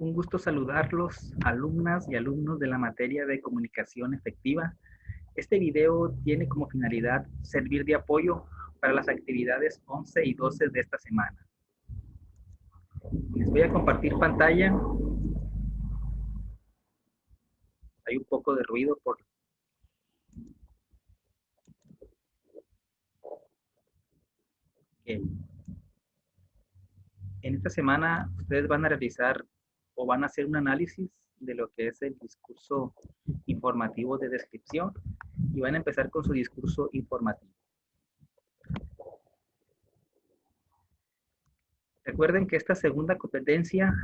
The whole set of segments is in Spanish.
Un gusto saludarlos, alumnas y alumnos de la materia de comunicación efectiva. Este video tiene como finalidad servir de apoyo para las actividades 11 y 12 de esta semana. Les voy a compartir pantalla. Hay un poco de ruido por... En esta semana ustedes van a realizar o van a hacer un análisis de lo que es el discurso informativo de descripción y van a empezar con su discurso informativo. Recuerden que esta segunda competencia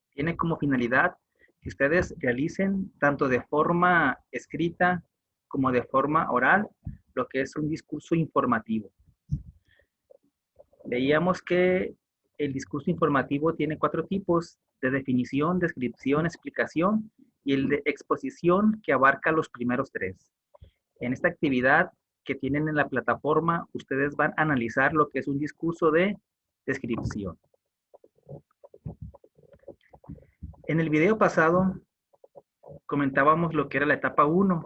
tiene como finalidad que ustedes realicen tanto de forma escrita como de forma oral lo que es un discurso informativo. Veíamos que el discurso informativo tiene 4 tipos: de definición, descripción, explicación y el de exposición, que abarca los primeros 3. En esta actividad que tienen en la plataforma, ustedes van a analizar lo que es un discurso de descripción. En el video pasado comentábamos lo que era la etapa 1,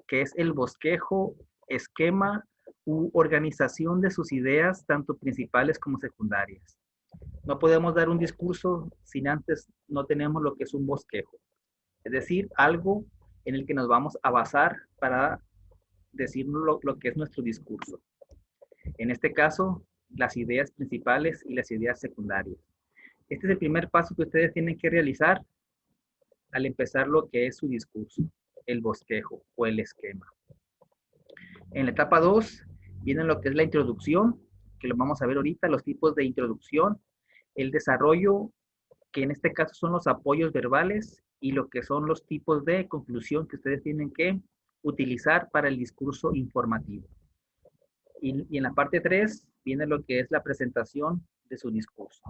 que es el bosquejo, esquema u organización de sus ideas, tanto principales como secundarias. No podemos dar un discurso sin antes no tenemos lo que es un bosquejo, es decir, algo en el que nos vamos a basar para decirnos lo que es nuestro discurso. En este caso, las ideas principales y las ideas secundarias. Este es el primer paso que ustedes tienen que realizar al empezar lo que es su discurso, el bosquejo o el esquema. En la etapa 2 viene lo que es la introducción, que lo vamos a ver ahorita, los tipos de introducción, el desarrollo, que en este caso son los apoyos verbales, y lo que son los tipos de conclusión que ustedes tienen que utilizar para el discurso informativo. Y en la parte 3 viene lo que es la presentación de su discurso.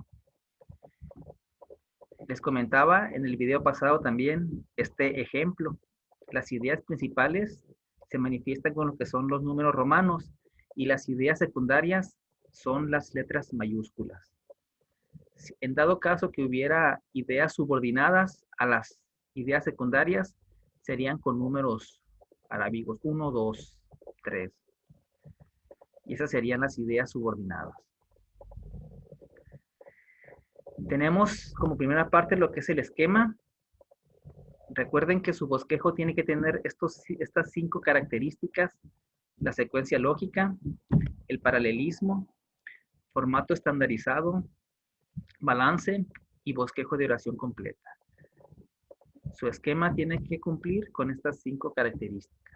Les comentaba en el video pasado también este ejemplo. Las ideas principales se manifiestan con lo que son los números romanos y las ideas secundarias son las letras mayúsculas. En dado caso que hubiera ideas subordinadas a las ideas secundarias, serían con números arábigos 1, 2, 3. Y esas serían las ideas subordinadas. Tenemos como primera parte lo que es el esquema. Recuerden que su bosquejo tiene que tener estas 5 características: la secuencia lógica, el paralelismo, formato estandarizado, balance y bosquejo de oración completa. Su esquema tiene que cumplir con estas 5 características.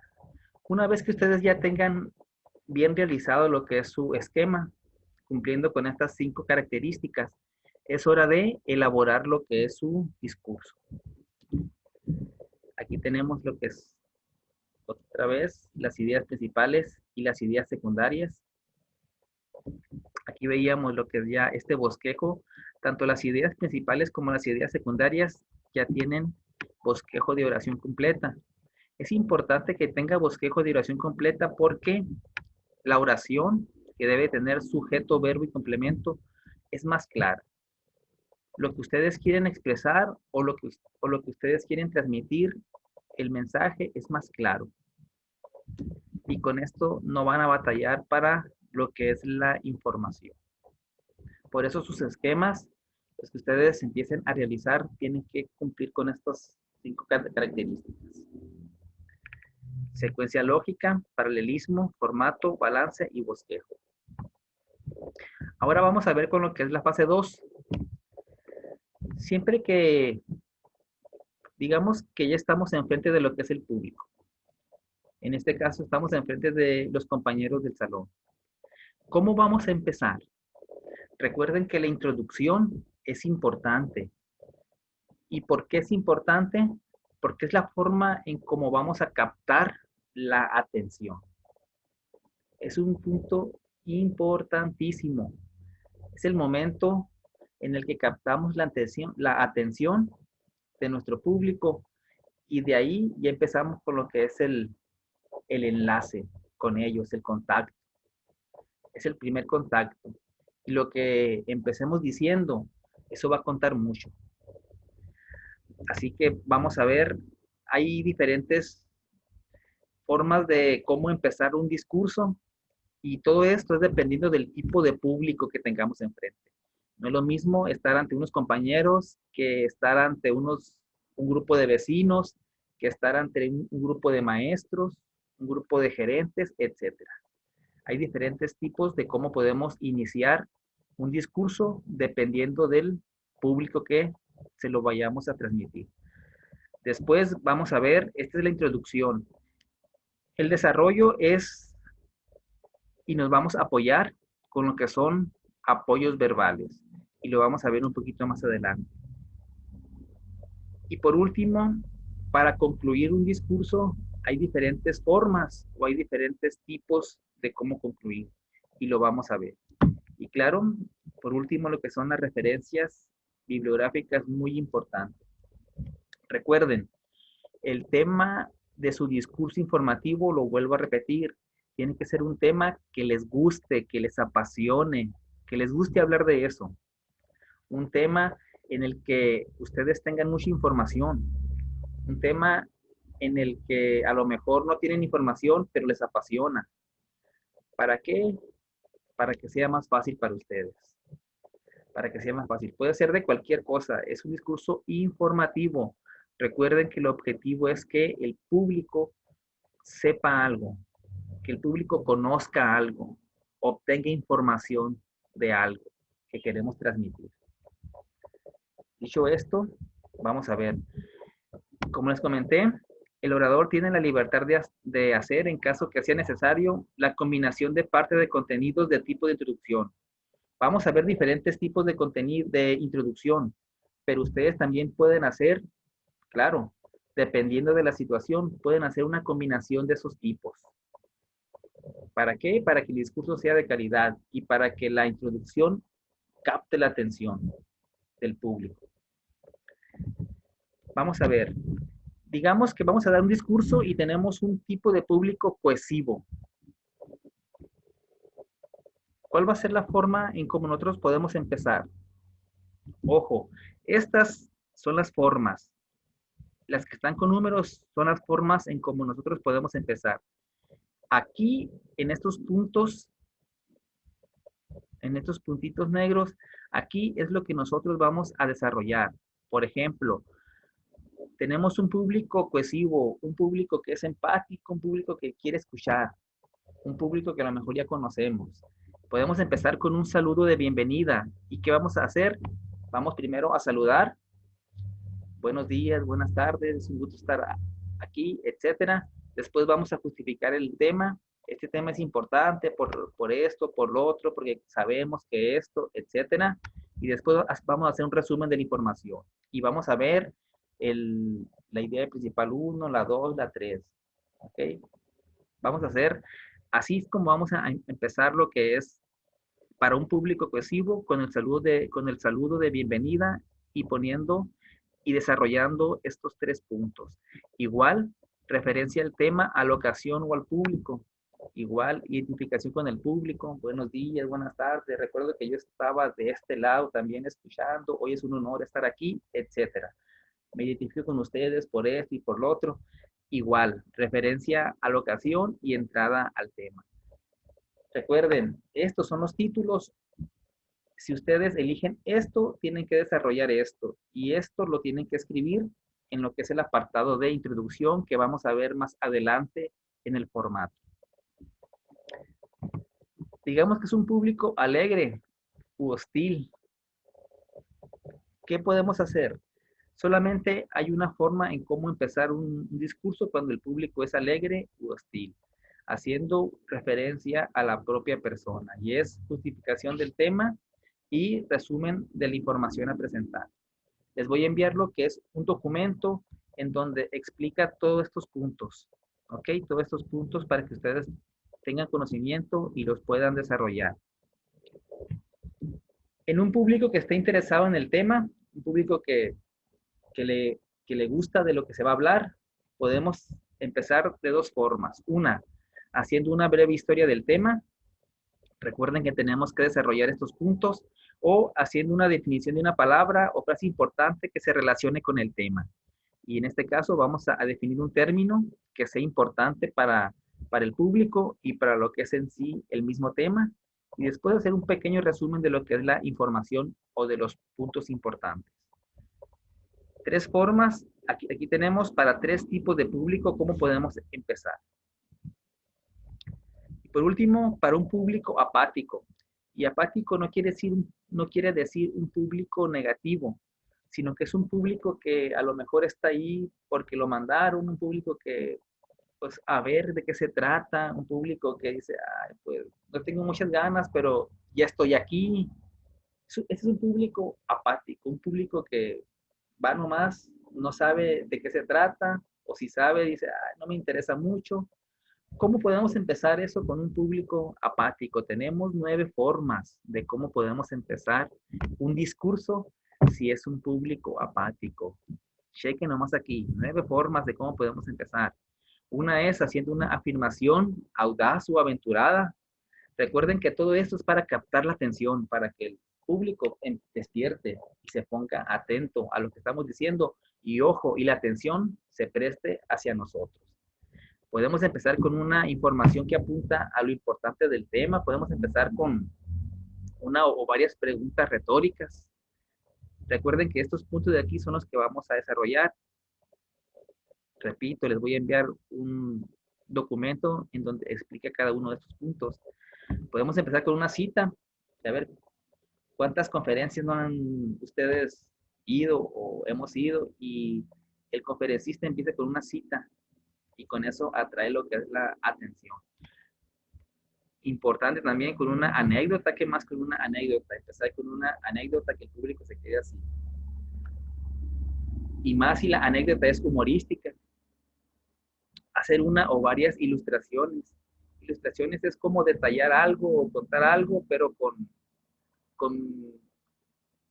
Una vez que ustedes ya tengan bien realizado lo que es su esquema, cumpliendo con estas 5 características, es hora de elaborar lo que es su discurso. Aquí tenemos lo que es, otra vez, las ideas principales y las ideas secundarias. Aquí veíamos lo que es ya este bosquejo. Tanto las ideas principales como las ideas secundarias ya tienen bosquejo de oración completa. Es importante que tenga bosquejo de oración completa porque la oración, que debe tener sujeto, verbo y complemento, es más clara. Lo que ustedes quieren expresar o lo que ustedes quieren transmitir, el mensaje es más claro. Y con esto no van a batallar para lo que es la información. Por eso sus esquemas, los que ustedes empiecen a realizar, tienen que cumplir con estas 5 características: secuencia lógica, paralelismo, formato, balance y bosquejo. Ahora vamos a ver con lo que es la fase 2. Siempre que, digamos que ya estamos enfrente de lo que es el público. En este caso estamos enfrente de los compañeros del salón. ¿Cómo vamos a empezar? Recuerden que la introducción es importante. ¿Y por qué es importante? Porque es la forma en cómo vamos a captar la atención. Es un punto importantísimo. Es el momento en el que captamos la atención de nuestro público, y de ahí ya empezamos con lo que es el enlace con ellos, el contacto. Es el primer contacto. Y lo que empecemos diciendo Eso va a contar mucho. Así que vamos a ver, hay diferentes formas de cómo empezar un discurso y todo esto es dependiendo del tipo de público que tengamos enfrente. No es lo mismo estar ante unos compañeros que estar ante un grupo de vecinos, que estar ante un grupo de maestros, un grupo de gerentes, etcétera. Hay diferentes tipos de cómo podemos iniciar un discurso dependiendo del público que se lo vayamos a transmitir. Después vamos a ver, esta es la introducción. El desarrollo es, y nos vamos a apoyar con lo que son apoyos verbales. Y lo vamos a ver un poquito más adelante. Y por último, para concluir un discurso, hay diferentes formas o hay diferentes tipos de cómo concluir. Y lo vamos a ver. Y claro, por último, lo que son las referencias bibliográficas muy importantes. Recuerden, el tema de su discurso informativo, lo vuelvo a repetir, tiene que ser un tema que les guste, que les apasione, que les guste hablar de eso. Un tema en el que ustedes tengan mucha información. Un tema en el que a lo mejor no tienen información, pero les apasiona. ¿Para qué? Para que sea más fácil para ustedes. Para que sea más fácil. Puede ser de cualquier cosa. Es un discurso informativo. Recuerden que el objetivo es que el público sepa algo, que el público conozca algo, obtenga información de algo que queremos transmitir. Dicho esto, vamos a ver. Como les comenté, el orador tiene la libertad de hacer, en caso que sea necesario, la combinación de parte de contenidos de tipo de introducción. Vamos a ver diferentes tipos de contenido de introducción, pero ustedes también pueden hacer, claro, dependiendo de la situación, pueden hacer una combinación de esos tipos. ¿Para qué? Para que el discurso sea de calidad y para que la introducción capte la atención del público. Vamos a ver. Digamos que vamos a dar un discurso y tenemos un tipo de público cohesivo. ¿Cuál va a ser la forma en cómo nosotros podemos empezar? Ojo, estas son las formas. Las que están con números son las formas en cómo nosotros podemos empezar. Aquí, en estos puntos, en estos puntitos negros, aquí es lo que nosotros vamos a desarrollar. Por ejemplo, tenemos un público cohesivo, un público que es empático, un público que quiere escuchar, un público que a lo mejor ya conocemos. Podemos empezar con un saludo de bienvenida. ¿Y qué vamos a hacer? Vamos primero a saludar. Buenos días, buenas tardes, es un gusto estar aquí, etcétera. Después vamos a justificar el tema. Este tema es importante por esto, por lo otro, porque sabemos que esto, etcétera. Y después vamos a hacer un resumen de la información. Y vamos a ver la idea principal 1, la 2, la 3. ¿Ok? Vamos a hacer, así es como vamos a empezar lo que es para un público cohesivo con el saludo de bienvenida y poniendo y desarrollando estos 3 puntos. Igual, referencia al tema, a la ocasión o al público. Igual, identificación con el público. Buenos días, buenas tardes. Recuerdo que yo estaba de este lado también escuchando. Hoy es un honor estar aquí, etcétera. Me identifico con ustedes por esto y por lo otro. Igual, referencia a la ocasión y entrada al tema. Recuerden, estos son los títulos. Si ustedes eligen esto, tienen que desarrollar esto. Y esto lo tienen que escribir en lo que es el apartado de introducción que vamos a ver más adelante en el formato. Digamos que es un público alegre u hostil. ¿Qué podemos hacer? Solamente hay una forma en cómo empezar un discurso cuando el público es alegre u hostil, haciendo referencia a la propia persona, y es justificación del tema y resumen de la información a presentar. Les voy a enviar lo que es un documento en donde explica todos estos puntos, ¿ok? Todos estos puntos para que ustedes tengan conocimiento y los puedan desarrollar. En un público que esté interesado en el tema, un público que le gusta de lo que se va a hablar, podemos empezar de 2 formas. Una, haciendo una breve historia del tema. Recuerden que tenemos que desarrollar estos puntos. o haciendo una definición de una palabra o frase importante que se relacione con el tema. Y en este caso vamos a definir un término que sea importante para el público y para lo que es en sí el mismo tema. Y después hacer un pequeño resumen de lo que es la información o de los puntos importantes. Tres formas, aquí tenemos para tres tipos de público cómo podemos empezar. Y por último, para un público apático. Y apático no quiere decir un público negativo, sino que es un público que a lo mejor está ahí porque lo mandaron, un público que, pues, a ver de qué se trata, un público que dice, ay, pues, no tengo muchas ganas, pero ya estoy aquí. Ese es un público apático, un público que va nomás, no sabe de qué se trata, o si sabe, dice, ay, no me interesa mucho. ¿Cómo podemos empezar eso con un público apático? Tenemos 9 formas de cómo podemos empezar un discurso si es un público apático. Cheque nomás aquí, 9 formas de cómo podemos empezar. Una es haciendo una afirmación audaz o aventurada. Recuerden que todo esto es para captar la atención, para que el público despierte y se ponga atento a lo que estamos diciendo y ojo, y la atención se preste hacia nosotros. Podemos empezar con una información que apunta a lo importante del tema. Podemos empezar con una o varias preguntas retóricas. Recuerden que estos puntos de aquí son los que vamos a desarrollar. Repito, les voy a enviar un documento en donde explique cada uno de estos puntos. Podemos empezar con una cita. A ver, ¿cuántas conferencias no han ustedes ido o hemos ido? Y el conferencista empieza con una cita y con eso atrae lo que es la atención. Importante también con una anécdota, que más con una anécdota, empezar con una anécdota que el público se quede así. Y más si la anécdota es humorística, hacer una o varias ilustraciones. Ilustraciones es como detallar algo o contar algo, pero con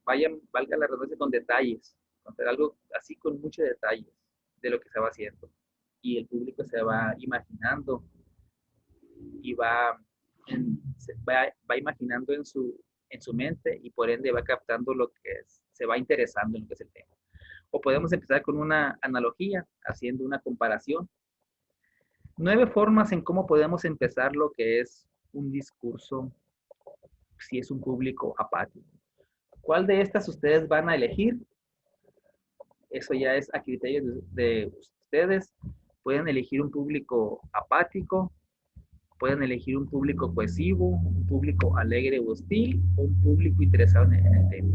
valga la redundancia, con detalles, contar algo así con muchos detalles de lo que se va haciendo. Y el público se va imaginando y va imaginando en su mente y por ende va captando lo que es, se va interesando en lo que es el tema. O podemos empezar con una analogía, haciendo una comparación. 9 formas en cómo podemos empezar lo que es un discurso si es un público apático. ¿Cuál de estas ustedes van a elegir? Eso ya es a criterio de ustedes. Pueden elegir un público apático, pueden elegir un público cohesivo, un público alegre o hostil, o un público interesado en el tema.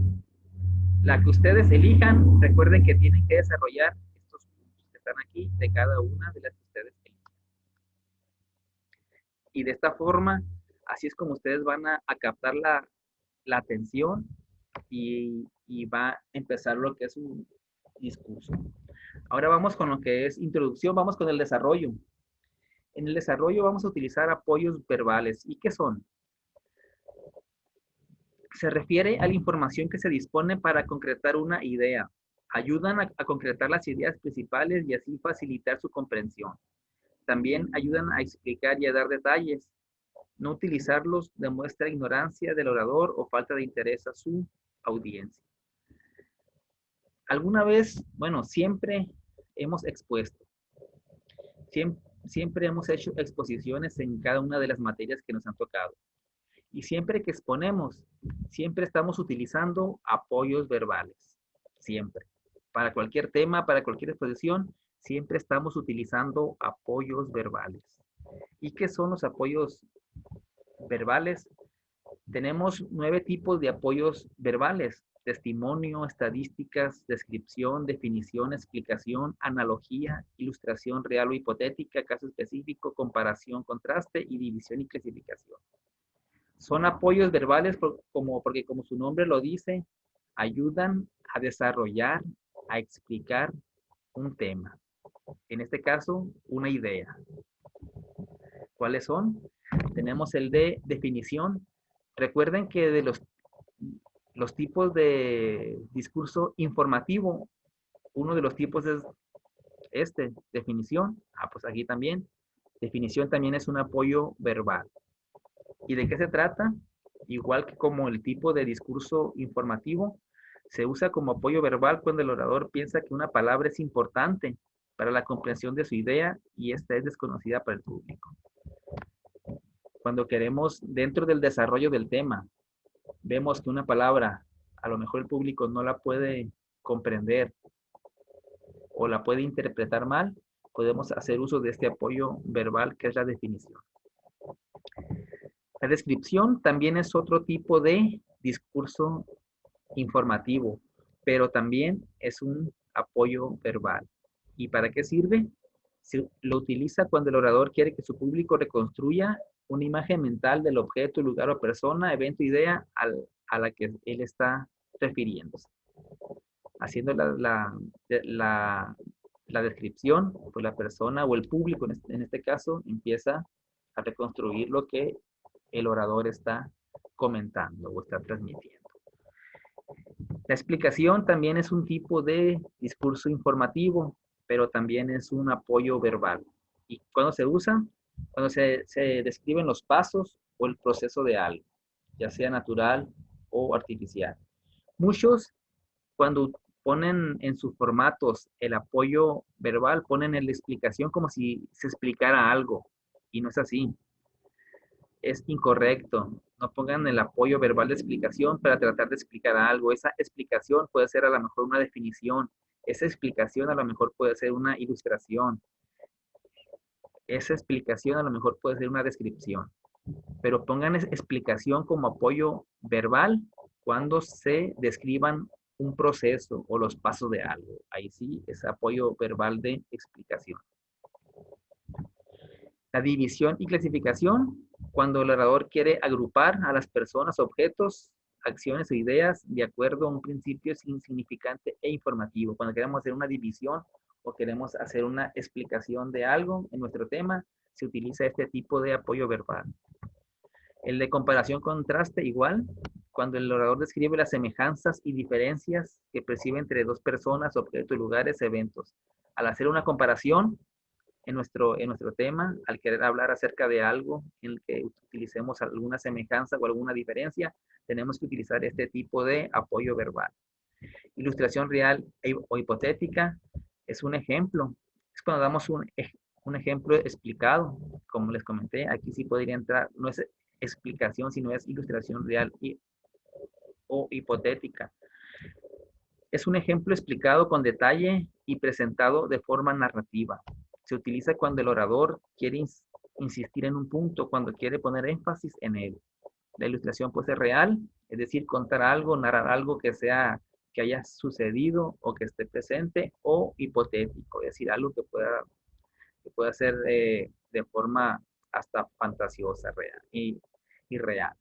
La que ustedes elijan, recuerden que tienen que desarrollar estos puntos que están aquí de cada una de las que ustedes elijan. Y de esta forma, así es como ustedes van a captar la atención y va a empezar lo que es un discurso. Ahora vamos con lo que es introducción, vamos con el desarrollo. En el desarrollo vamos a utilizar apoyos verbales. ¿Y qué son? Se refiere a la información que se dispone para concretar una idea. Ayudan a concretar las ideas principales y así facilitar su comprensión. También ayudan a explicar y a dar detalles. No utilizarlos demuestra ignorancia del orador o falta de interés a su audiencia. Alguna vez, bueno, siempre hemos expuesto. Siempre hemos hecho exposiciones en cada una de las materias que nos han tocado. Y siempre que exponemos, siempre estamos utilizando apoyos verbales. Siempre. Para cualquier tema, para cualquier exposición, siempre estamos utilizando apoyos verbales. ¿Y qué son los apoyos verbales? Tenemos 9 tipos de apoyos verbales: testimonio, estadísticas, descripción, definición, explicación, analogía, ilustración real o hipotética, caso específico, comparación, contraste y división y clasificación. Son apoyos verbales porque como su nombre lo dice, ayudan a desarrollar, a explicar un tema. En este caso, una idea. ¿Cuáles son? Tenemos el de definición. Recuerden que de los tipos de discurso informativo, uno de los tipos es definición. Pues aquí también. Definición también es un apoyo verbal. ¿Y de qué se trata? Igual que como el tipo de discurso informativo, se usa como apoyo verbal cuando el orador piensa que una palabra es importante para la comprensión de su idea y esta es desconocida para el público. Cuando queremos, dentro del desarrollo del tema, vemos que una palabra a lo mejor el público no la puede comprender o la puede interpretar mal, podemos hacer uso de este apoyo verbal que es la definición. La descripción también es otro tipo de discurso informativo, pero también es un apoyo verbal. ¿Y para qué sirve? Se lo utiliza cuando el orador quiere que su público reconstruya una imagen mental del objeto, lugar o persona, evento, idea a la que él está refiriéndose. Haciendo la descripción, pues la persona o el público en este caso empieza a reconstruir lo que el orador está comentando o está transmitiendo. La explicación también es un tipo de discurso informativo, pero también es un apoyo verbal. ¿Y cuándo se usa? Cuando se describen los pasos o el proceso de algo, ya sea natural o artificial. Muchos, cuando ponen en sus formatos el apoyo verbal, ponen en la explicación como si se explicara algo, y no es así. Es incorrecto. No pongan el apoyo verbal de explicación para tratar de explicar algo. Esa explicación puede ser a lo mejor una definición. Esa explicación a lo mejor puede ser una ilustración. Esa explicación a lo mejor puede ser una descripción. Pero pongan explicación como apoyo verbal cuando se describan un proceso o los pasos de algo. Ahí sí es apoyo verbal de explicación. La división y clasificación, cuando el orador quiere agrupar a las personas, objetos, acciones o ideas de acuerdo a un principio insignificante e informativo. Cuando queremos hacer una división o queremos hacer una explicación de algo en nuestro tema, se utiliza este tipo de apoyo verbal. El de comparación-contraste, igual, cuando el orador describe las semejanzas y diferencias que percibe entre dos personas, objetos, lugares, eventos. Al hacer una comparación, en nuestro tema, al querer hablar acerca de algo en el que utilicemos alguna semejanza o alguna diferencia, tenemos que utilizar este tipo de apoyo verbal. Ilustración real o hipotética es un ejemplo. Es cuando damos un ejemplo explicado, como les comenté, aquí sí podría entrar, no es explicación, sino es ilustración real o hipotética. Es un ejemplo explicado con detalle y presentado de forma narrativa. Se utiliza cuando el orador quiere insistir en un punto, cuando quiere poner énfasis en él. La ilustración puede ser real, es decir, contar algo, narrar algo que haya sucedido o que esté presente, o hipotético, es decir, algo que pueda ser de forma hasta fantasiosa real y real.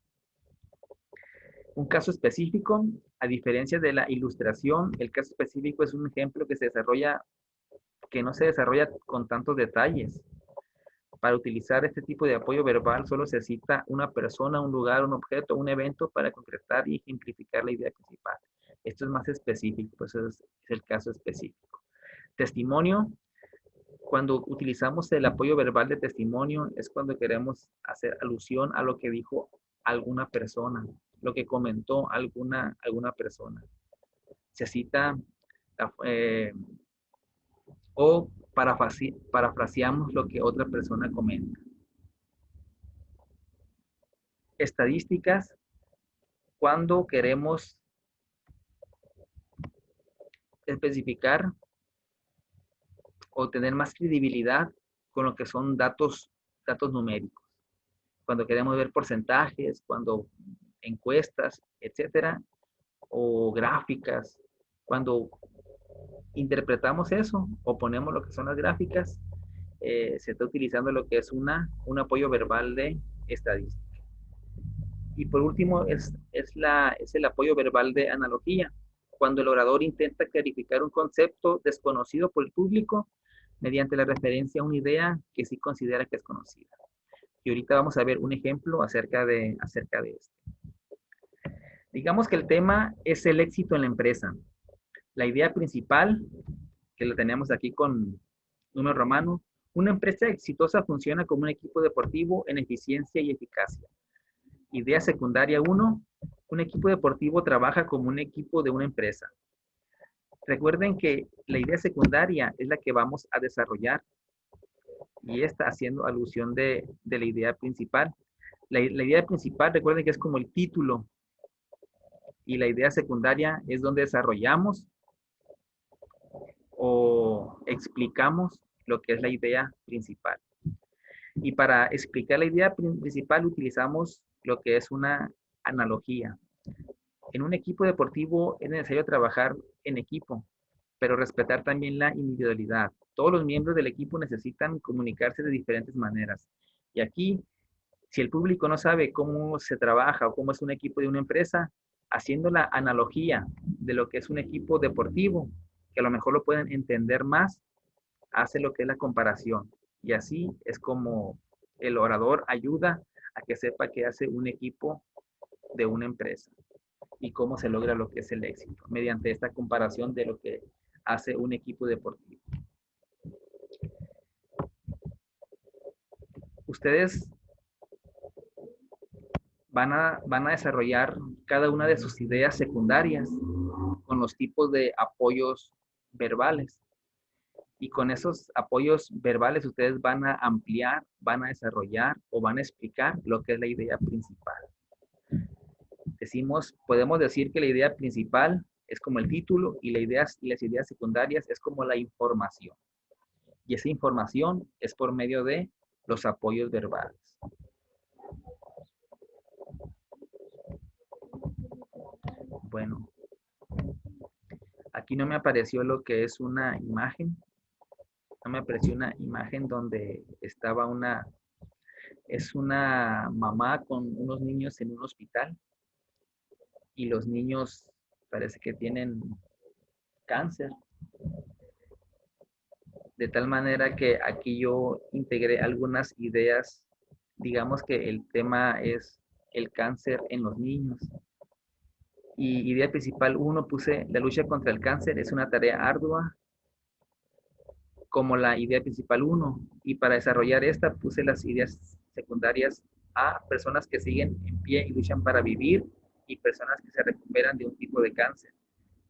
Un caso específico, a diferencia de la ilustración, el caso específico es un ejemplo que no se desarrolla con tantos detalles. Para utilizar este tipo de apoyo verbal solo se cita una persona, un lugar, un objeto, un evento para concretar y ejemplificar la idea principal. Esto es más específico, pues es el caso específico. Testimonio. Cuando utilizamos el apoyo verbal de testimonio es cuando queremos hacer alusión a lo que dijo alguna persona, lo que comentó alguna persona. Se cita o parafraseamos lo que otra persona comenta. Estadísticas, cuando queremos especificar o tener más credibilidad con lo que son datos numéricos. Cuando queremos ver porcentajes, cuando encuestas, etcétera, o gráficas, cuando interpretamos eso o ponemos lo que son las gráficas, se está utilizando lo que es un apoyo verbal de estadística. Y por último es el apoyo verbal de analogía, cuando el orador intenta clarificar un concepto desconocido por el público mediante la referencia a una idea que sí considera que es conocida. Y ahorita vamos a ver un ejemplo acerca de esto. Digamos que el tema es el éxito en la empresa. La idea principal, que lo tenemos aquí con número romano, una empresa exitosa funciona como un equipo deportivo en eficiencia y eficacia. Idea secundaria 1. Un equipo deportivo trabaja como un equipo de una empresa. Recuerden que la idea secundaria es la que vamos a desarrollar y está haciendo alusión de la idea principal. La idea principal, recuerden que es como el título, y la idea secundaria es donde desarrollamos o explicamos lo que es la idea principal. Y para explicar la idea principal utilizamos lo que es una analogía. En un equipo deportivo es necesario trabajar en equipo, pero respetar también la individualidad. Todos los miembros del equipo necesitan comunicarse de diferentes maneras. Y aquí, si el público no sabe cómo se trabaja o cómo es un equipo de una empresa, haciendo la analogía de lo que es un equipo deportivo, que a lo mejor lo pueden entender más, hace lo que es la comparación. Y así es como el orador ayuda a que sepa qué hace un equipo de una empresa y cómo se logra lo que es el éxito, mediante esta comparación de lo que hace un equipo deportivo. Ustedes van a desarrollar cada una de sus ideas secundarias con los tipos de apoyos verbales. Y con esos apoyos verbales ustedes van a ampliar, van a desarrollar o van a explicar lo que es la idea principal. Podemos decir que la idea principal es como el título y las ideas secundarias es como la información. Y esa información es por medio de los apoyos verbales. Bueno, aquí no me apareció lo que es una imagen. No me apareció una imagen donde estaba es una mamá con unos niños en un hospital y los niños parece que tienen cáncer. De tal manera que aquí yo integré algunas ideas. Digamos que el tema es el cáncer en los niños. Y idea principal uno puse, la lucha contra el cáncer es una tarea ardua como la idea principal uno. Y para desarrollar esta puse las ideas secundarias a personas que siguen en pie y luchan para vivir y personas que se recuperan de un tipo de cáncer.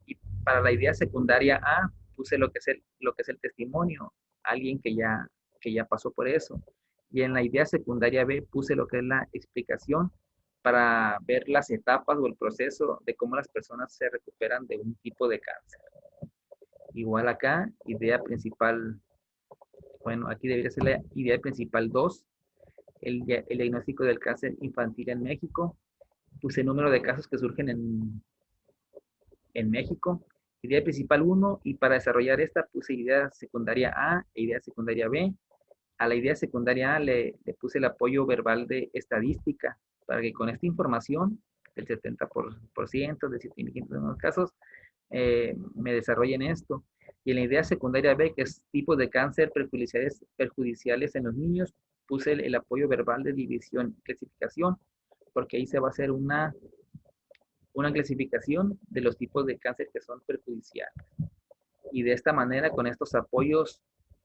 Y para la idea secundaria A puse lo que es el testimonio, alguien que ya pasó por eso. Y en la idea secundaria B puse lo que es la explicación para ver las etapas o el proceso de cómo las personas se recuperan de un tipo de cáncer. Igual acá, idea principal, bueno, aquí debería ser la idea principal 2, el diagnóstico del cáncer infantil en México. Puse el número de casos que surgen en México. Idea principal 1 y para desarrollar esta puse idea secundaria A e idea secundaria B. A la idea secundaria A le puse el apoyo verbal de estadística para que con esta información, el 70% de 7.500 de los casos, me desarrollen esto. Y en la idea secundaria B, que es tipos de cáncer perjudiciales en los niños, puse el apoyo verbal de división y clasificación, porque ahí se va a hacer una clasificación de los tipos de cáncer que son perjudiciales. Y de esta manera, con estos apoyos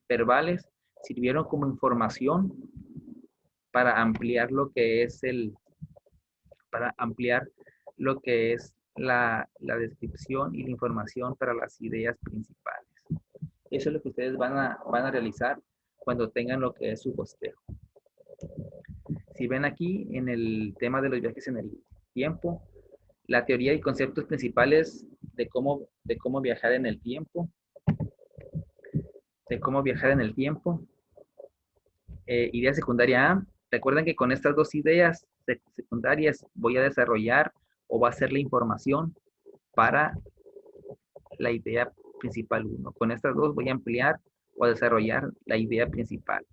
verbales, sirvieron como información para ampliar lo que es la descripción y la información para las ideas principales. Eso es lo que ustedes van a realizar cuando tengan lo que es su bosquejo. Si ven aquí en el tema de los viajes en el tiempo, la teoría y conceptos principales de cómo viajar en el tiempo, idea secundaria A. Recuerden que con estas dos ideas secundarias voy a desarrollar o va a ser la información para la idea principal 1. Con estas dos voy a ampliar o a desarrollar la idea principal.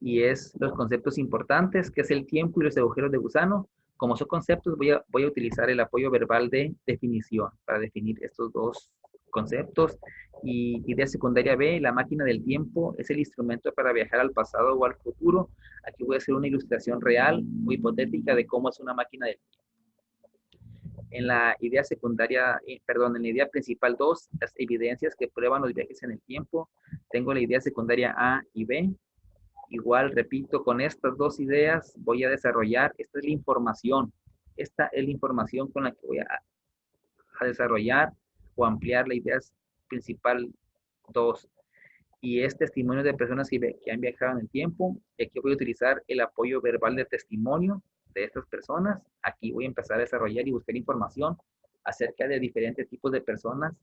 Y es los conceptos importantes, que es el tiempo y los agujeros de gusano. Como son conceptos, voy a utilizar el apoyo verbal de definición para definir estos dos conceptos. Y idea secundaria B, la máquina del tiempo es el instrumento para viajar al pasado o al futuro. Aquí voy a hacer una ilustración real o hipotética de cómo es una máquina del tiempo. En la idea secundaria, en la idea principal 2, las evidencias que prueban los viajes en el tiempo. Tengo la idea secundaria A y B. Igual, repito, con estas dos ideas voy a desarrollar, esta es la información. Esta es la información con la que voy a desarrollar o ampliar la idea principal 2. Y es testimonio de personas que han viajado en el tiempo. Y aquí voy a utilizar el apoyo verbal de testimonio de estas personas. Aquí voy a empezar a desarrollar y buscar información acerca de diferentes tipos de personas.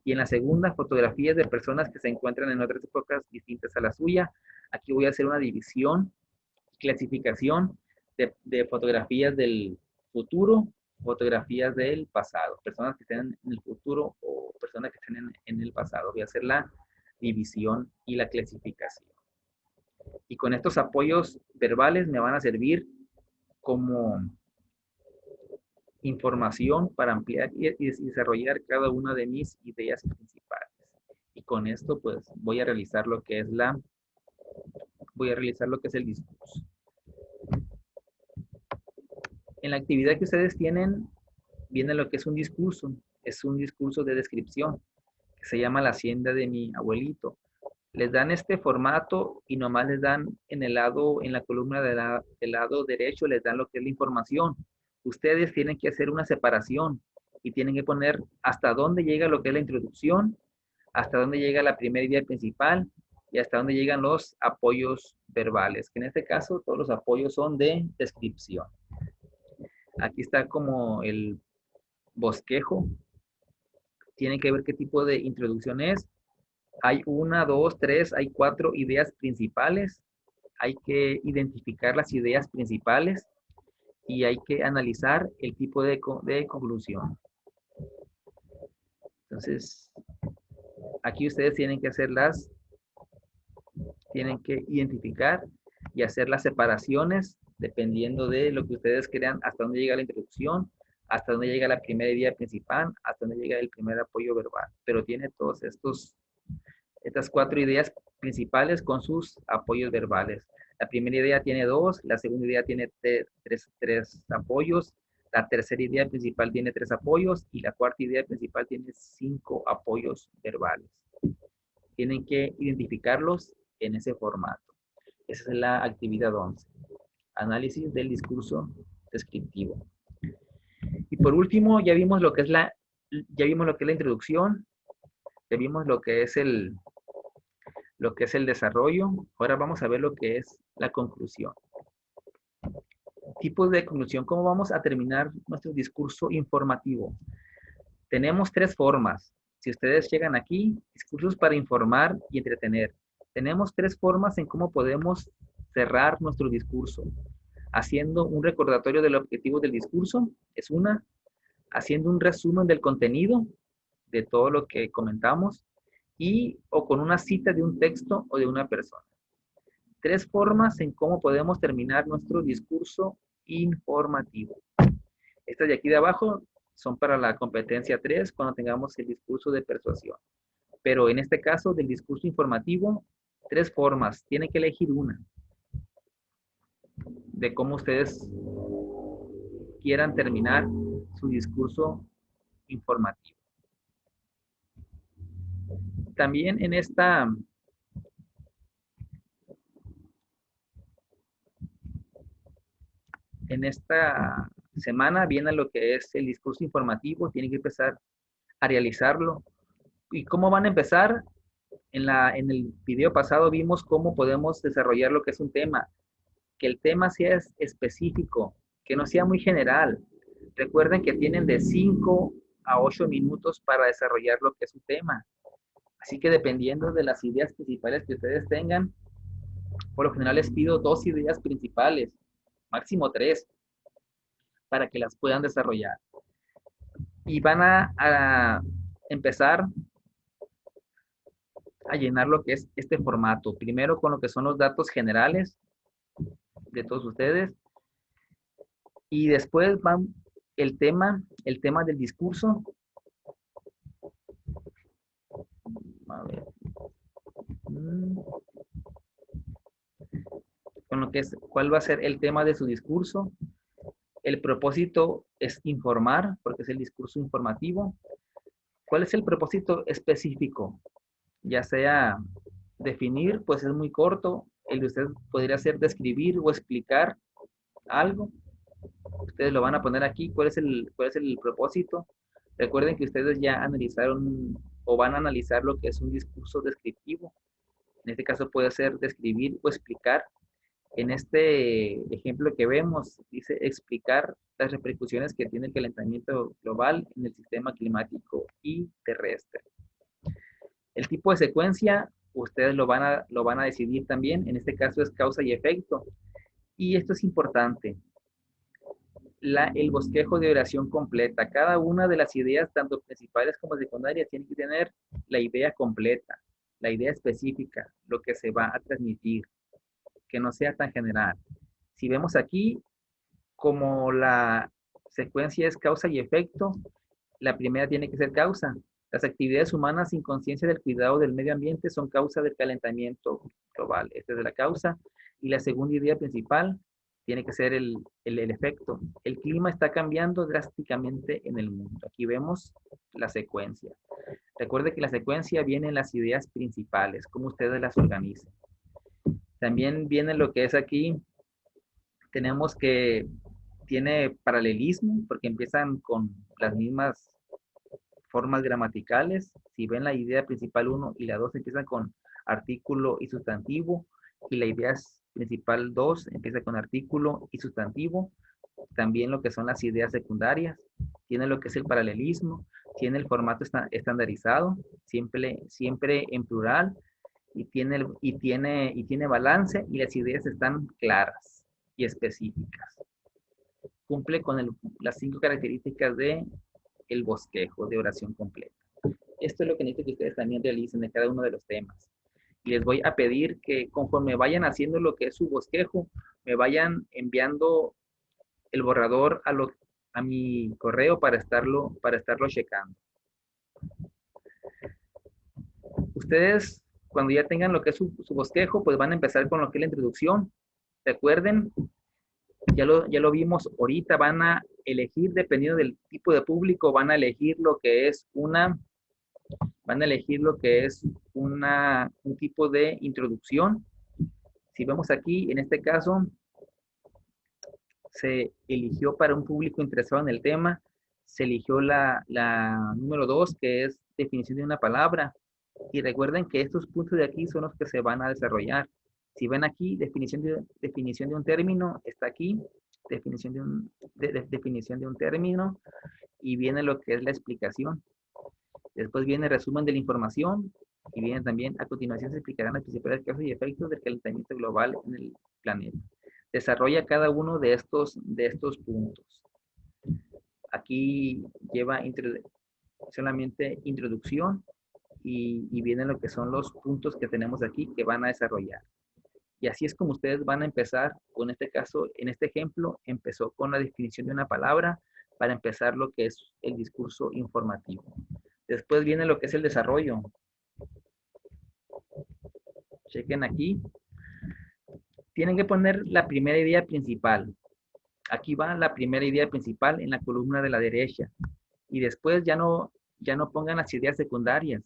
Y en la segunda, fotografías de personas que se encuentran en otras épocas distintas a la suya. Aquí voy a hacer una división, clasificación de fotografías del futuro, fotografías del pasado. Personas que estén en el futuro o personas que estén en el pasado. Voy a hacer la división y la clasificación. Y con estos apoyos verbales me van a servir como información para ampliar y desarrollar cada una de mis ideas principales. Y con esto pues voy a realizar lo que es el discurso. En la actividad que ustedes tienen viene lo que es un discurso. Es un discurso de descripción que se llama La hacienda de mi abuelito. Les dan este formato y nomás les dan en la columna del lado derecho, les dan lo que es la información. Ustedes tienen que hacer una separación y tienen que poner hasta dónde llega lo que es la introducción, hasta dónde llega la primera idea principal y hasta dónde llegan los apoyos verbales, que en este caso todos los apoyos son de descripción. Aquí está como el bosquejo. Tienen que ver qué tipo de introducción es. Hay 1, 2, 3, hay 4 ideas principales. Hay que identificar las ideas principales y hay que analizar el tipo de conclusión. Entonces, aquí ustedes tienen que identificar y hacer las separaciones dependiendo de lo que ustedes crean, hasta dónde llega la introducción, hasta dónde llega la primera idea principal, hasta dónde llega el primer apoyo verbal. Pero tiene todos estas 4 ideas principales con sus apoyos verbales. La primera idea tiene 2, la segunda idea tiene 3 apoyos, la tercera idea principal tiene 3 apoyos y la cuarta idea principal tiene 5 apoyos verbales. Tienen que identificarlos en ese formato. Esa es la actividad 11. Análisis del discurso descriptivo. Y por último, ya vimos lo que es la introducción, ya vimos lo que es el desarrollo. Ahora vamos a ver lo que es la conclusión. Tipos de conclusión. ¿Cómo vamos a terminar nuestro discurso informativo? Tenemos 3 formas. Si ustedes llegan aquí, discursos para informar y entretener. Tenemos 3 formas en cómo podemos cerrar nuestro discurso. Haciendo un recordatorio del objetivo del discurso, es una. Haciendo un resumen del contenido, de todo lo que comentamos, o con una cita de un texto o de una persona. 3 formas en cómo podemos terminar nuestro discurso informativo. Estas de aquí de abajo son para la competencia 3 cuando tengamos el discurso de persuasión. Pero en este caso del discurso informativo, 3 formas. Tienen que elegir una de cómo ustedes quieran terminar su discurso informativo. También en esta semana viene lo que es el discurso informativo, tienen que empezar a realizarlo. ¿Y cómo van a empezar? En el video pasado vimos cómo podemos desarrollar lo que es un tema, que el tema sea específico, que no sea muy general. Recuerden que tienen de 5 a 8 minutos para desarrollar lo que es un tema. Así que dependiendo de las ideas principales que ustedes tengan, por lo general les pido 2 ideas principales, máximo 3, para que las puedan desarrollar. Y van a empezar a llenar lo que es este formato. Primero con lo que son los datos generales de todos ustedes. Y después van el tema del discurso. A ver. Con lo que es, ¿cuál va a ser el tema de su discurso? El propósito es informar, porque es el discurso informativo. ¿Cuál es el propósito específico? Ya sea definir, pues es muy corto, El de ustedes podría ser describir o explicar algo. Ustedes lo van a poner aquí. Cuál es el propósito? Recuerden que ustedes ya analizaron o van a analizar lo que es un discurso descriptivo. En este caso puede ser describir o explicar. En este ejemplo que vemos, dice explicar las repercusiones que tiene el calentamiento global en el sistema climático y terrestre. El tipo de secuencia, ustedes lo van a decidir también. En este caso es causa y efecto. Y esto es importante. El bosquejo de oración completa. Cada una de las ideas, tanto principales como secundarias, tiene que tener la idea completa, la idea específica, lo que se va a transmitir, que no sea tan general. Si vemos aquí, como la secuencia es causa y efecto, la primera tiene que ser causa. Las actividades humanas sin conciencia del cuidado del medio ambiente son causa del calentamiento global. Esta es de la causa. Y la segunda idea principal tiene que ser el efecto. El clima está cambiando drásticamente en el mundo. Aquí vemos la secuencia. Recuerde que la secuencia viene en las ideas principales, cómo ustedes las organizan. También viene lo que es aquí, tenemos que tiene paralelismo, porque empiezan con las mismas formas gramaticales. Si ven la idea principal 1 y la 2 empiezan con artículo y sustantivo, y la idea principal 2 empieza con artículo y sustantivo. También lo que son las ideas secundarias, tiene lo que es el paralelismo, tiene el formato estandarizado, siempre en plural, y tiene balance, y las ideas están claras y específicas. Cumple con las 5 características de el bosquejo de oración completa. Esto es lo que necesito que ustedes también realicen en cada uno de los temas. Y les voy a pedir que conforme vayan haciendo lo que es su bosquejo, me vayan enviando el borrador a mi correo para estarlo checando. Ustedes, cuando ya tengan lo que es su bosquejo, pues van a empezar con lo que es la introducción. Recuerden, ya lo vimos ahorita, van a elegir, dependiendo del tipo de público, van a elegir lo que es un tipo de introducción. Si vemos aquí, en este caso, se eligió para un público interesado en el tema, se eligió la número 2, que es definición de una palabra. Y recuerden que estos puntos de aquí son los que se van a desarrollar. Si ven aquí, definición de un término, está aquí, definición de un término, y viene lo que es la explicación. Después viene el resumen de la información, y viene también, a continuación se explicarán las principales causas y efectos del calentamiento global en el planeta. Desarrolla cada uno de estos puntos. Aquí lleva solamente introducción, y vienen lo que son los puntos que tenemos aquí que van a desarrollar. Y así es como ustedes van a empezar, con este caso, en este ejemplo, empezó con la definición de una palabra para empezar lo que es el discurso informativo. Después viene lo que es el desarrollo. Chequen aquí. Tienen que poner la primera idea principal. Aquí va la primera idea principal en la columna de la derecha. Y después ya no pongan las ideas secundarias,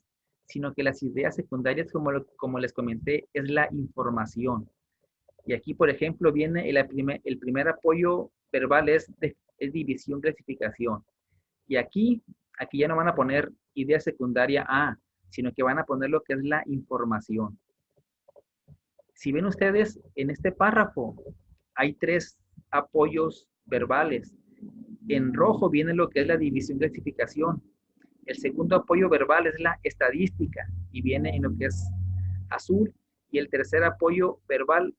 sino que las ideas secundarias, como les comenté, es la información. Y aquí, por ejemplo, viene el primer apoyo verbal es división, clasificación. Y aquí ya no van a poner idea secundaria A, sino que van a poner lo que es la información. Si ven ustedes, en este párrafo hay 3 apoyos verbales. En rojo viene lo que es la división, clasificación. El segundo apoyo verbal es la estadística y viene en lo que es azul. Y el tercer apoyo verbal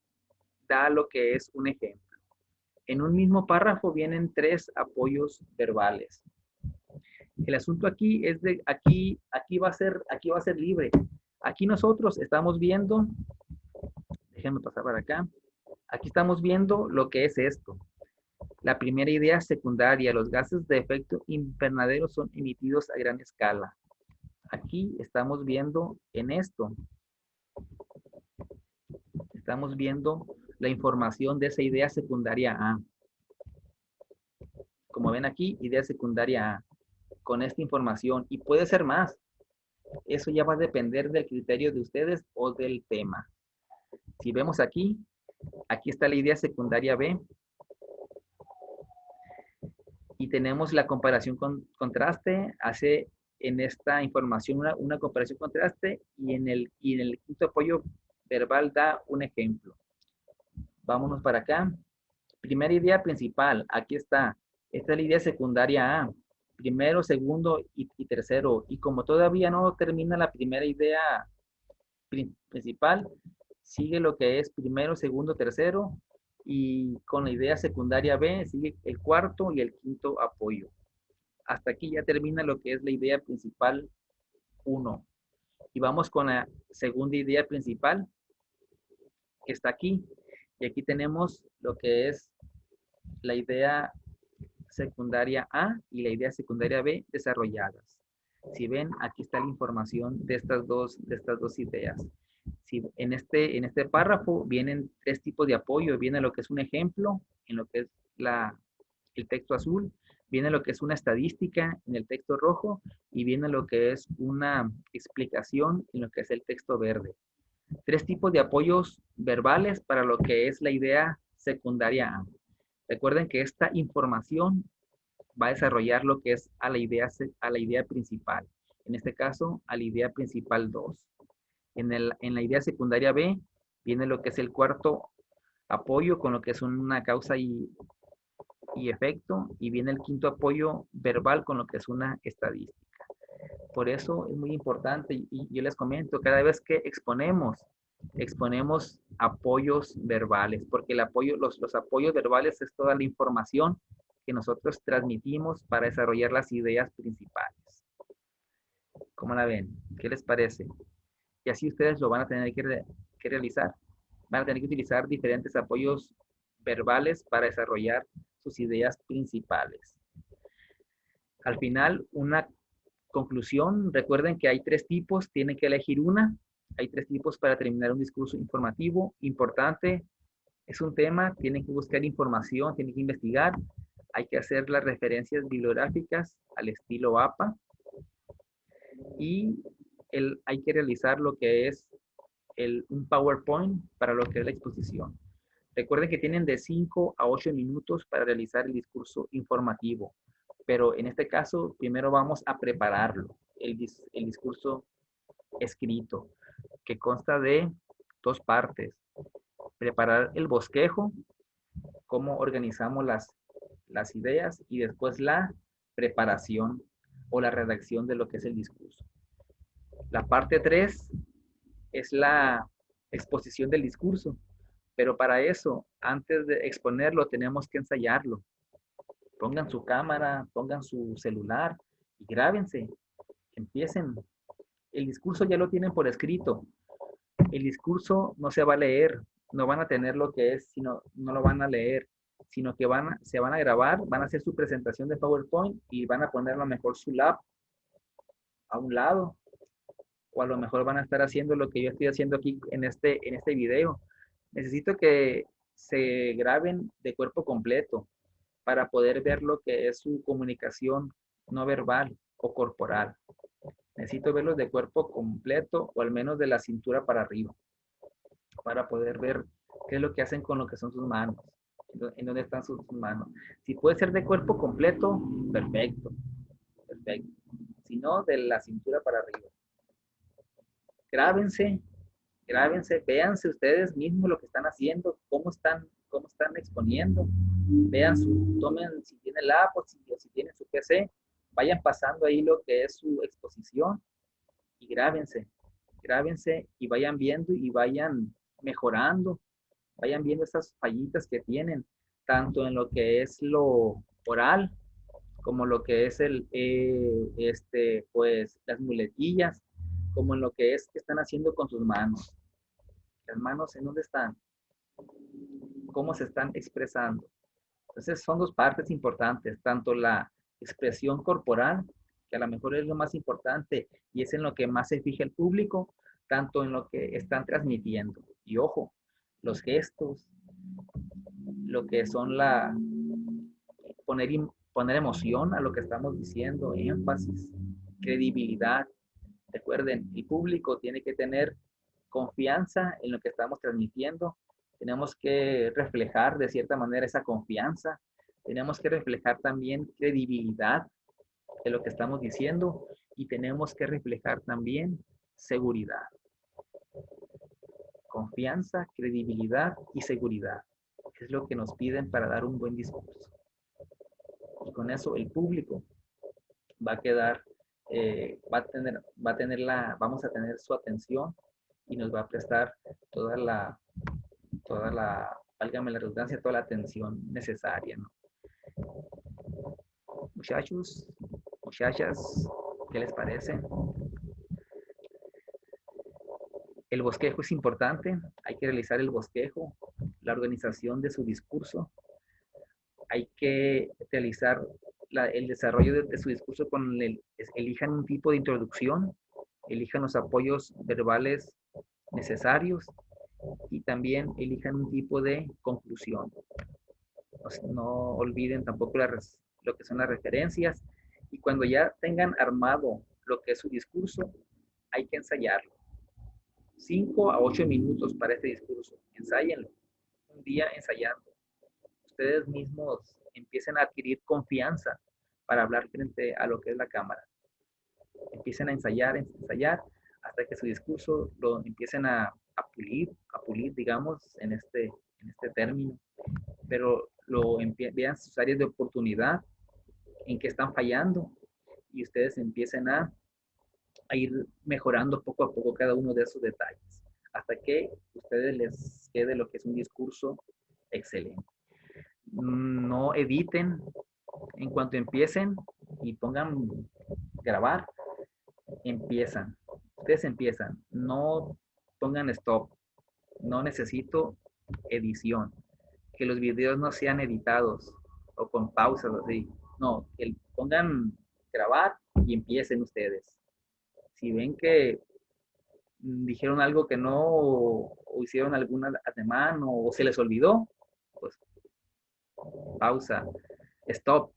da lo que es un ejemplo. En un mismo párrafo vienen 3 apoyos verbales. El asunto aquí es aquí va a ser libre. Aquí nosotros estamos viendo, déjenme pasar para acá. Aquí estamos viendo lo que es esto. La primera idea secundaria, los gases de efecto invernadero son emitidos a gran escala. Aquí estamos viendo en esto. Estamos viendo la información de esa idea secundaria A. Como ven aquí, idea secundaria A. Con esta información. Y puede ser más. Eso ya va a depender del criterio de ustedes o del tema. Si vemos aquí, aquí está la idea secundaria B y tenemos la comparación con contraste, hace en esta información una comparación contraste y en el quinto apoyo verbal da un ejemplo. Vámonos para acá. Primera idea principal, aquí está. Esta es la idea secundaria A. Primero, segundo y tercero. Y como todavía no termina la primera idea principal, sigue lo que es primero, segundo, tercero. Y con la idea secundaria B sigue el cuarto y el quinto apoyo. Hasta aquí ya termina lo que es la idea principal 1. Y vamos con la segunda idea principal, que está aquí. Y aquí tenemos lo que es la idea secundaria A y la idea secundaria B desarrolladas. Si ven, aquí está la información de estas dos ideas. Si en este párrafo vienen tres tipos de apoyo. Viene lo que es un ejemplo, en lo que es el texto azul. Viene lo que es una estadística en el texto rojo. Y viene lo que es una explicación en lo que es el texto verde. Tres tipos de apoyos verbales para lo que es la idea secundaria A. Recuerden que esta información va a desarrollar lo que es a la idea principal. En este caso, a la idea principal 2. En la idea secundaria B viene lo que es el cuarto apoyo con lo que es una causa y efecto. Y viene el quinto apoyo verbal con lo que es una estadística. Por eso es muy importante y yo les comento, cada vez que exponemos apoyos verbales, porque los apoyos verbales es toda la información que nosotros transmitimos para desarrollar las ideas principales. ¿Cómo la ven? ¿Qué les parece? Y así ustedes lo van a tener que realizar. Van a tener que utilizar diferentes apoyos verbales para desarrollar sus ideas principales. Al final, una conclusión, recuerden que hay tres tipos, tienen que elegir una. Hay tres tipos para terminar un discurso informativo. Importante, es un tema, tienen que buscar información, tienen que investigar. Hay que hacer las referencias bibliográficas al estilo APA. Y hay que realizar lo que es un PowerPoint para lo que es la exposición. Recuerden que tienen de 5 a 8 minutos para realizar el discurso informativo. Pero en este caso, primero vamos a prepararlo, el discurso escrito, que consta de dos partes. Preparar el bosquejo, cómo organizamos las ideas, y después la preparación o la redacción de lo que es el discurso. La parte 3 es la exposición del discurso, pero para eso, antes de exponerlo, tenemos que ensayarlo. Pongan su cámara, pongan su celular y grábense. Empiecen. El discurso ya lo tienen por escrito. El discurso no se va a leer, no van a tener lo que es, sino no lo van a leer, sino que se van a grabar, van a hacer su presentación de PowerPoint y van a poner a lo mejor su lab a un lado, o a lo mejor van a estar haciendo lo que yo estoy haciendo aquí en este video. Necesito que se graben de cuerpo completo para poder ver lo que es su comunicación no verbal o corporal. Necesito verlos de cuerpo completo o al menos de la cintura para arriba para poder ver qué es lo que hacen con lo que son sus manos, en dónde están sus manos. Si puede ser de cuerpo completo, perfecto, perfecto. Si no, de la cintura para arriba. Grábense, grábense, véanse ustedes mismos lo que están haciendo, cómo están exponiendo. Vean tomen si tienen la app o si tienen su PC, vayan pasando ahí lo que es su exposición y grábense y vayan viendo y vayan mejorando, vayan viendo esas fallitas que tienen, tanto en lo que es lo oral, como lo que es pues, las muletillas, como en lo que es que están haciendo con sus manos. Las manos, ¿en dónde están? ¿Cómo se están expresando? Entonces, son dos partes importantes, tanto la expresión corporal, que a lo mejor es lo más importante y es en lo que más se fija el público, tanto en lo que están transmitiendo. Y ojo, los gestos, lo que son poner emoción a lo que estamos diciendo, énfasis, credibilidad. Recuerden, el público tiene que tener confianza en lo que estamos transmitiendo. Tenemos que reflejar de cierta manera esa confianza. Tenemos que reflejar también credibilidad de lo que estamos diciendo y tenemos que reflejar también seguridad. Confianza, credibilidad y seguridad. Es lo que nos piden para dar un buen discurso. Y con eso el público va a quedar, vamos a tener su atención y nos va a prestar válgame la redundancia, toda la atención necesaria, ¿no? Muchachos, muchachas, ¿qué les parece? El bosquejo es importante, hay que realizar el bosquejo, la organización de su discurso, hay que realizar el desarrollo de su discurso elijan un tipo de introducción, elijan los apoyos verbales necesarios y también elijan un tipo de conclusión. No olviden tampoco lo que son las referencias y cuando ya tengan armado lo que es su discurso, hay que ensayarlo. 5 a 8 minutos para este discurso. Ensáyenlo. Un día ensayando. Ustedes mismos empiecen a adquirir confianza para hablar frente a lo que es la cámara. Empiecen a ensayar, hasta que su discurso lo empiecen a pulir, digamos, en este término. Pero vean sus áreas de oportunidad, en que están fallando, y ustedes empiecen a ir mejorando poco a poco cada uno de esos detalles, hasta que a ustedes les quede lo que es un discurso excelente. No editen, en cuanto empiecen y pongan grabar, ustedes empiezan, no pongan stop, no necesito edición, que los videos no sean editados o con pausas así, no, que pongan grabar y empiecen ustedes. Si ven que dijeron algo que no, o hicieron algún ademán, o se les olvidó, pues pausa, stop,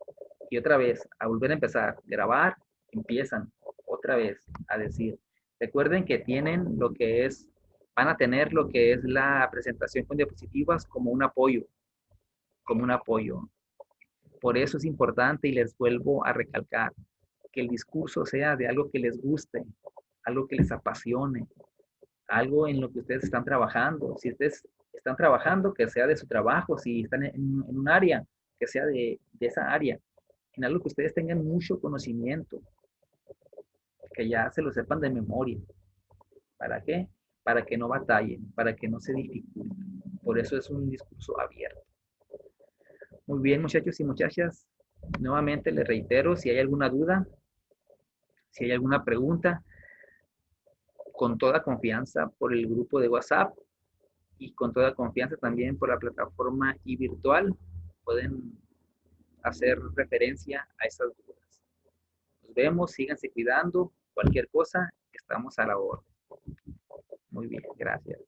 y otra vez, a volver a empezar, grabar, empiezan otra vez a decir. Recuerden que van a tener lo que es la presentación con diapositivas como un apoyo, como un apoyo. Por eso es importante y les vuelvo a recalcar que el discurso sea de algo que les guste, algo que les apasione, algo en lo que ustedes están trabajando. Si ustedes están trabajando, que sea de su trabajo. Si están en un área, que sea de esa área. En algo que ustedes tengan mucho conocimiento, que ya se lo sepan de memoria. ¿Para qué? Para que no batallen, para que no se dificulte. Por eso es un discurso abierto. Muy bien, muchachos y muchachas. Nuevamente les reitero, si hay alguna duda, si hay alguna pregunta, con toda confianza por el grupo de WhatsApp y con toda confianza también por la plataforma y virtual, pueden hacer referencia a esas dudas. Nos vemos, síganse cuidando. Cualquier cosa, estamos a la orden. Muy bien, gracias.